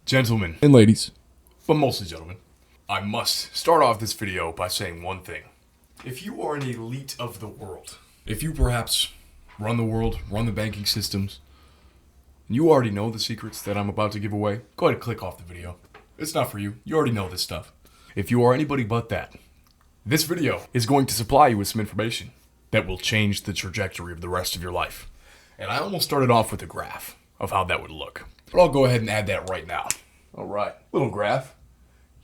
Gentlemen and ladies, but mostly gentlemen, I must start off this video by saying one thing. If you are an elite of the world, if you perhaps run the world, run the banking systems, and you already know the secrets that I'm about to give away, go ahead and click off the video. It's not for you. You already know this stuff. If you are anybody but that, this video is going to supply you with some information that will change the trajectory of the rest of your life. And I almost started off with a graph of how that would look. But I'll go ahead and add that right now. All right, little graph.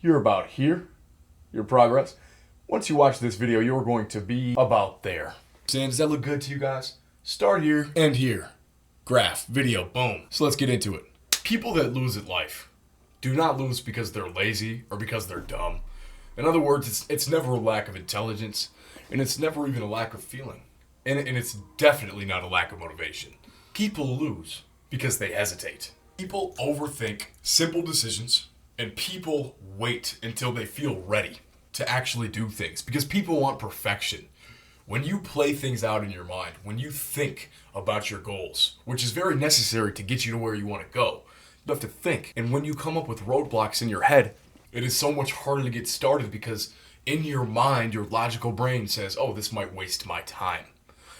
You're about here, your progress. Once you watch this video, you're going to be about there. Does that look good to you guys? Start here, end here. Graph, video, boom. So let's get into it. People that lose at life do not lose because they're lazy or because they're dumb. In other words, it's never a lack of intelligence, and it's never even a lack of feeling. And it's definitely not a lack of motivation. People lose because they hesitate. People overthink simple decisions, and people wait until they feel ready to actually do things because people want perfection. When you play things out in your mind, when you think about your goals, which is very necessary to get you to where you want to go, you have to think. And when you come up with roadblocks in your head, it is so much harder to get started because in your mind, your logical brain says, oh, this might waste my time.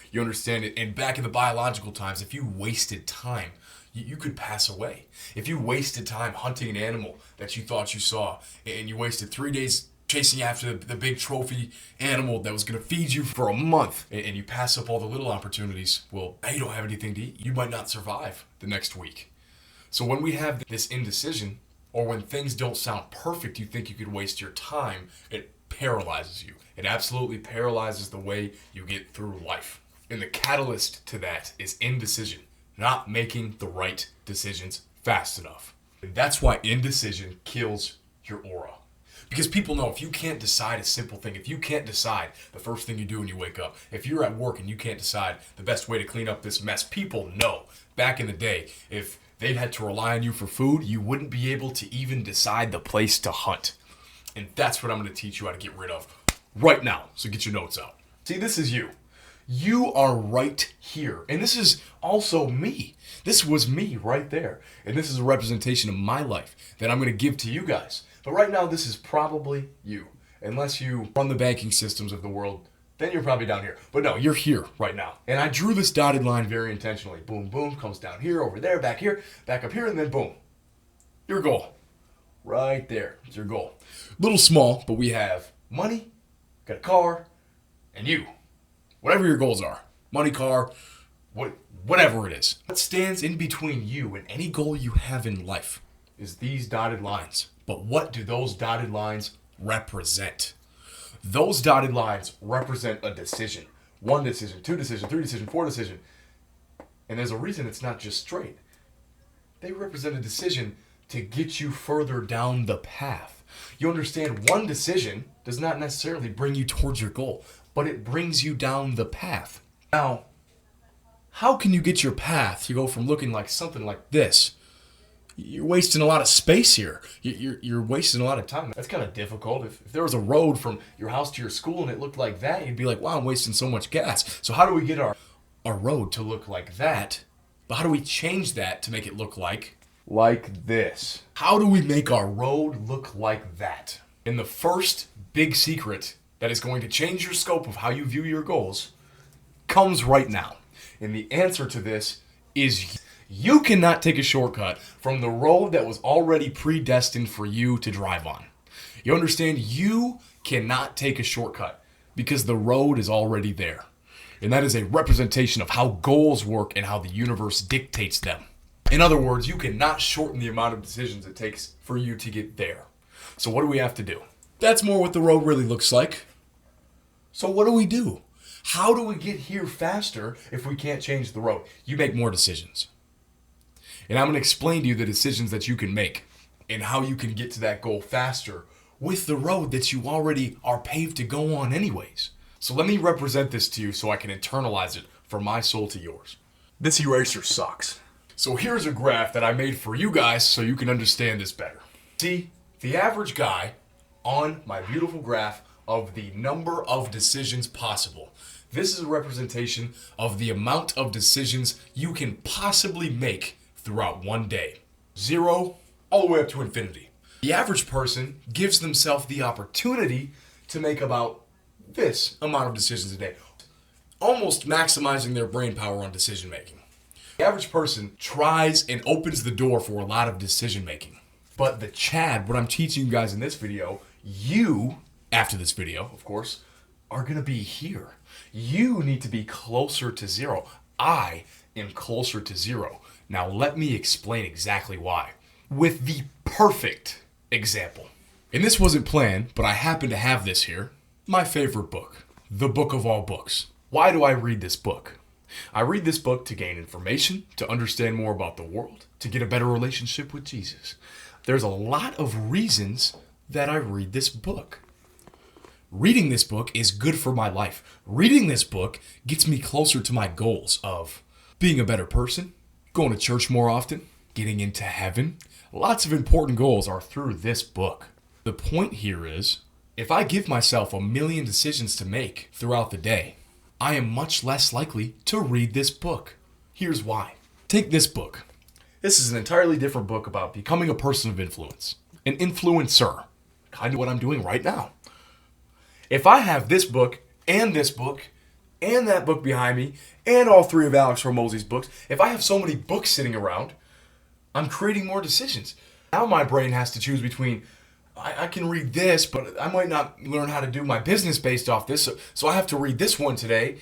You understand it? And back in the biological times, if you wasted time, you could pass away. If you wasted time hunting an animal that you thought you saw, and you wasted 3 days chasing after the big trophy animal that was going to feed you for a month, and you pass up all the little opportunities, well, now you don't have anything to eat. You might not survive the next week. So when we have this indecision, or when things don't sound perfect, you think you could waste your time, it paralyzes you. It absolutely paralyzes the way you get through life. And the catalyst to that is indecision, not making the right decisions fast enough. And that's why indecision kills your aura. Because people know if you can't decide a simple thing, if you can't decide the first thing you do when you wake up, if you're at work and you can't decide the best way to clean up this mess, people know back in the day, if they had to rely on you for food, you wouldn't be able to even decide the place to hunt. And that's what I'm going to teach you how to get rid of right now. So get your notes out. See, this is you. You are right here. And this is also me. This was me right there. And this is a representation of my life that I'm going to give to you guys. But right now, this is probably you. Unless you run the banking systems of the world, then you're probably down here. But no, you're here right now. And I drew this dotted line very intentionally. Boom, boom, comes down here, over there, back up here, and then boom. Your goal. Right there. It's your goal. Little small, but we have money, got a car, and you. Whatever your goals are, money, car, whatever it is. What stands in between you and any goal you have in life is these dotted lines. But what do those dotted lines represent? Those dotted lines represent a decision. 1 decision, 2 decision, 3 decision, 4 decision. And there's a reason it's not just straight. They represent a decision to get you further down the path. You understand, 1 decision does not necessarily bring you towards your goal, but it brings you down the path. Now, how can you get your path? You go from looking like something like this. You're wasting a lot of space here. You're wasting a lot of time. That's kind of difficult. If there was a road from your house to your school and it looked like that, you'd be like, wow, I'm wasting so much gas. So how do we get our road to look like that? But how do we change that to make it look like this? How do we make our road look like that? And the first big secret that is going to change your scope of how you view your goals comes right now. And the answer to this is you cannot take a shortcut from the road that was already predestined for you to drive on. You understand? You cannot take a shortcut because the road is already there. And that is a representation of how goals work and how the universe dictates them. In other words, you cannot shorten the amount of decisions it takes for you to get there. So what do we have to do? That's more what the road really looks like. So what do? How do we get here faster if we can't change the road? You make more decisions. And I'm going to explain to you the decisions that you can make and how you can get to that goal faster with the road that you already are paved to go on anyways. So let me represent this to you so I can internalize it from my soul to yours. This eraser sucks. So here's a graph that I made for you guys so you can understand this better. See, the average guy on my beautiful graph of the number of decisions possible. This is a representation of the amount of decisions you can possibly make throughout one day. 0 all the way up to infinity. The average person gives themselves the opportunity to make about this amount of decisions a day, almost maximizing their brain power on decision making. The average person tries and opens the door for a lot of decision making. But the Chad, what I'm teaching you guys in this video, you, after this video, of course, are going to be here. You need to be closer to zero. I am closer to zero. Now let me explain exactly why. With the perfect example. And this wasn't planned, but I happen to have this here. My favorite book, the book of all books. Why do I read this book? I read this book to gain information, to understand more about the world, to get a better relationship with Jesus. There's a lot of reasons that I read this book. Reading this book is good for my life. Reading this book gets me closer to my goals of being a better person, going to church more often, getting into heaven. Lots of important goals are through this book. The point here is, if I give myself 1,000,000 decisions to make throughout the day, I am much less likely to read this book. Here's why. Take this book. This is an entirely different book about becoming a person of influence. An influencer. Kind of what I'm doing right now. If I have this book and that book behind me and all three of Alex Hormozi's books, if I have so many books sitting around, I'm creating more decisions. Now my brain has to choose between, I can read this, but I might not learn how to do my business based off this, so I have to read this one today.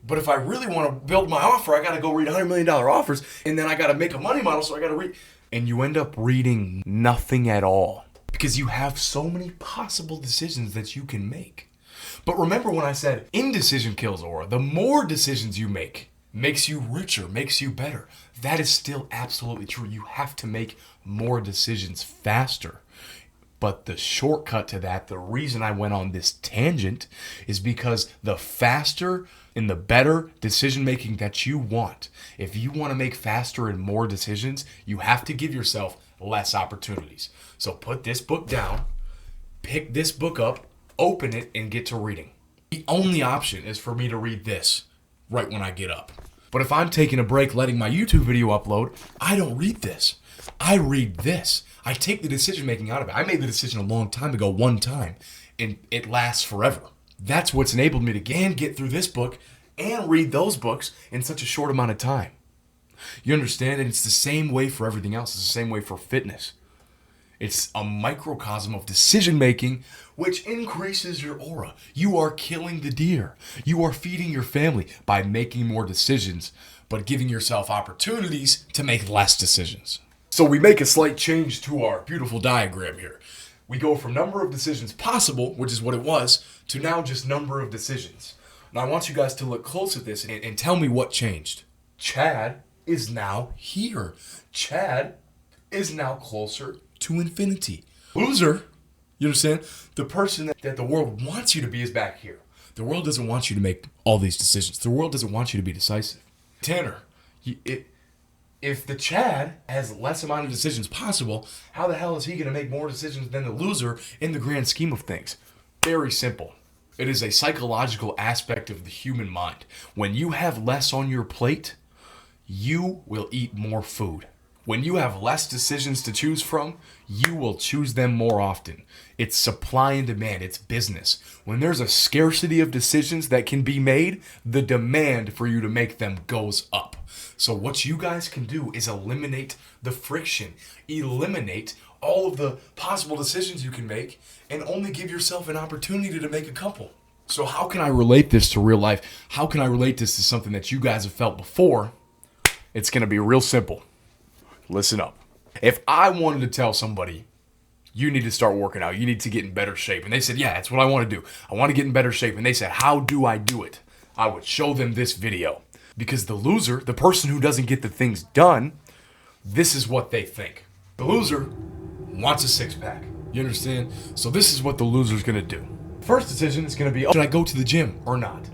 But if I really want to build my offer, I got to go read $100 million offers, and then I got to make a money model, so I got to read. And you end up reading nothing at all because you have so many possible decisions that you can make. But remember when I said indecision kills aura, the more decisions you make makes you richer, makes you better. That is still absolutely true. You have to make more decisions faster. But the shortcut to that, the reason I went on this tangent, is because the faster and the better decision making that you want, if you want to make faster and more decisions, you have to give yourself less opportunities. So put this book down, pick this book up, open it, and get to reading. The only option is for me to read this right when I get up. But if I'm taking a break, letting my YouTube video upload, I don't read this. I read this. I take the decision making out of it. I made the decision a long time ago, one time, and it lasts forever. That's what's enabled me to get through this book and read those books in such a short amount of time. You understand? And it's the same way for everything else. It's the same way for fitness. It's a microcosm of decision making, which increases your aura. You are killing the deer. You are feeding your family by making more decisions, but giving yourself opportunities to make less decisions. So we make a slight change to our beautiful diagram here. We go from number of decisions possible, which is what it was, to now just number of decisions. Now I want you guys to look close at this and tell me what changed. Chad is now here. Chad is now closer to infinity. Loser, you understand? The person that the world wants you to be is back here. The world doesn't want you to make all these decisions. The world doesn't want you to be decisive. Tanner, if the Chad has less amount of decisions possible, how the hell is he going to make more decisions than the loser in the grand scheme of things? Very simple. It is a psychological aspect of the human mind. When you have less on your plate, you will eat more food. When you have less decisions to choose from, you will choose them more often. It's supply and demand. It's business. When there's a scarcity of decisions that can be made, the demand for you to make them goes up. So what you guys can do is eliminate the friction. Eliminate all of the possible decisions you can make and only give yourself an opportunity to make a couple. So how can I relate this to real life? How can I relate this to something that you guys have felt before? It's going to be real simple. Listen up. If I wanted to tell somebody, you need to start working out, you need to get in better shape, and they said, yeah, that's what I want to do. I want to get in better shape. And they said, how do I do it? I would show them this video. Because the loser, the person who doesn't get the things done, this is what they think. The loser wants a six-pack. You understand? So this is what the loser's going to do. First decision is going to be, should I go to the gym or not?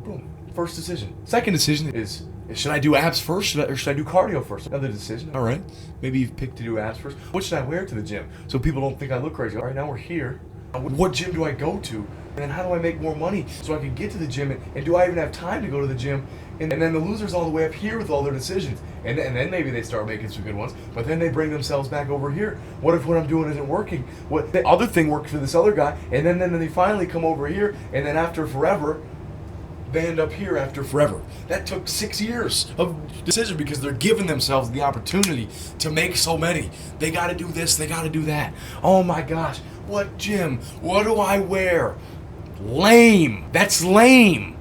Boom. First decision. Second decision is should I do abs first or should I do cardio first? Another decision. All right. Maybe you've picked to do abs first. What should I wear to the gym so people don't think I look crazy? All right, now we're here. What gym do I go to? And then how do I make more money so I can get to the gym? And do I even have time to go to the gym And then the loser's all the way up here with all their decisions. And then maybe they start making some good ones, but then they bring themselves back over here. What if what I'm doing isn't working? What the other thing works for this other guy, and then they finally come over here, and then after forever, they end up here after forever. That took 6 years of decision because they're giving themselves the opportunity to make so many. They got to do this, they got to do that. Oh my gosh, what gym? What do I wear? Lame. That's lame.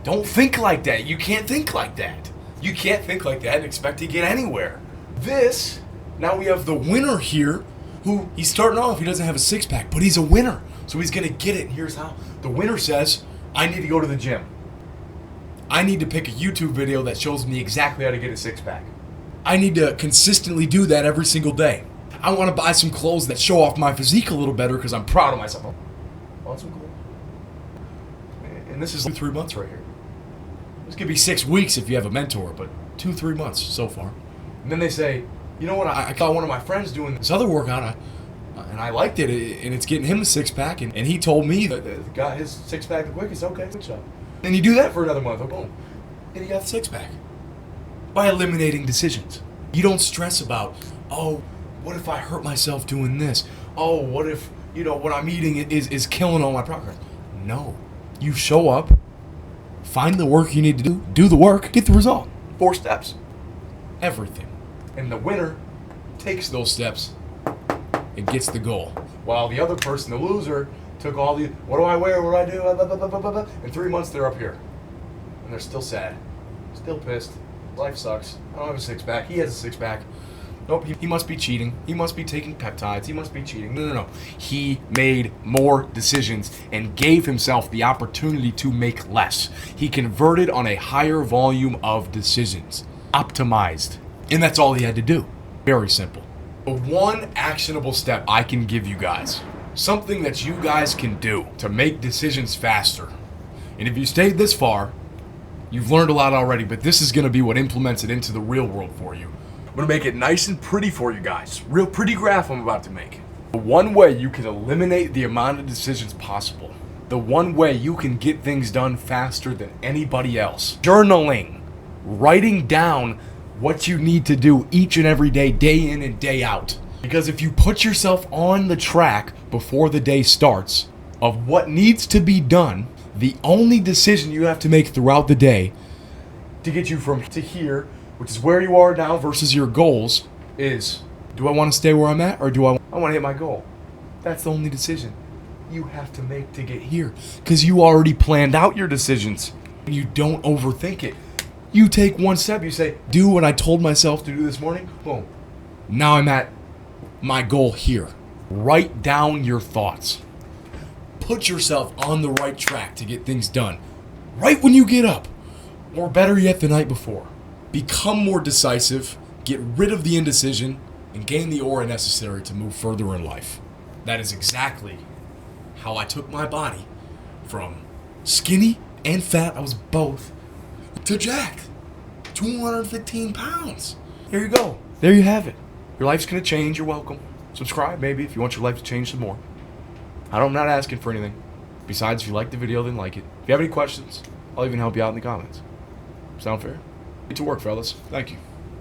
Don't think like that. You can't think like that. You can't think like that and expect to get anywhere. Now we have the winner here, who he's starting off, he doesn't have a six-pack, but he's a winner. So he's going to get it, and here's how. The winner says, I need to go to the gym. I need to pick a YouTube video that shows me exactly how to get a six-pack. I need to consistently do that every single day. I want to buy some clothes that show off my physique a little better because I'm proud of myself. I want some clothes. And this is 2-3 months right here. This could be 6 weeks if you have a mentor, but 2-3 months so far. And then they say, you know what, I got one of my friends doing this other workout, and I liked it, and it's getting him a six-pack, and he told me that got his six-pack the quickest. Okay, good job. And you do that for another month, boom. And he got the six-pack. By eliminating decisions. You don't stress about, oh, what if I hurt myself doing this? Oh, what if, what I'm eating is killing all my progress? No. You show up, find the work you need to do the work, get the result. 4 steps. Everything. And the winner takes those steps and gets the goal. While the other person, the loser, took all the, what do I wear, what do I do, blah, blah, blah, blah, blah, blah. In 3 months, they're up here. And they're still sad. Still pissed. Life sucks. I don't have a six-pack. He has a six-pack. Nope, he must be cheating. He must be taking peptides. He must be cheating. No. He made more decisions and gave himself the opportunity to make less. He converted on a higher volume of decisions. Optimized. And that's all he had to do. Very simple. The one actionable step I can give you guys, something that you guys can do to make decisions faster. And if you stayed this far, you've learned a lot already, but this is going to be what implements it into the real world for you. I'm going to make it nice and pretty for you guys. Real pretty graph I'm about to make. The one way you can eliminate the amount of decisions possible. The one way you can get things done faster than anybody else. Journaling. Writing down what you need to do each and every day, day in and day out. Because if you put yourself on the track before the day starts of what needs to be done, the only decision you have to make throughout the day to get you from to here, which is where you are now versus your goals, is, do I want to stay where I'm at, or do I want to hit my goal? That's the only decision you have to make to get here, because you already planned out your decisions. You don't overthink it. You take one step, you say, do what I told myself to do this morning, boom. Now I'm at my goal here. Write down your thoughts. Put yourself on the right track to get things done. Right when you get up, or better yet, the night before. Become more decisive, get rid of the indecision, and gain the aura necessary to move further in life. That is exactly how I took my body from skinny and fat, I was both, to jacked. 215 pounds. Here you go. There you have it. Your life's going to change. You're welcome. Subscribe maybe if you want your life to change some more. I'm not asking for anything. Besides, if you like the video, then like it. If you have any questions, I'll even help you out in the comments. Sound fair? Get to work, fellas. Thank you.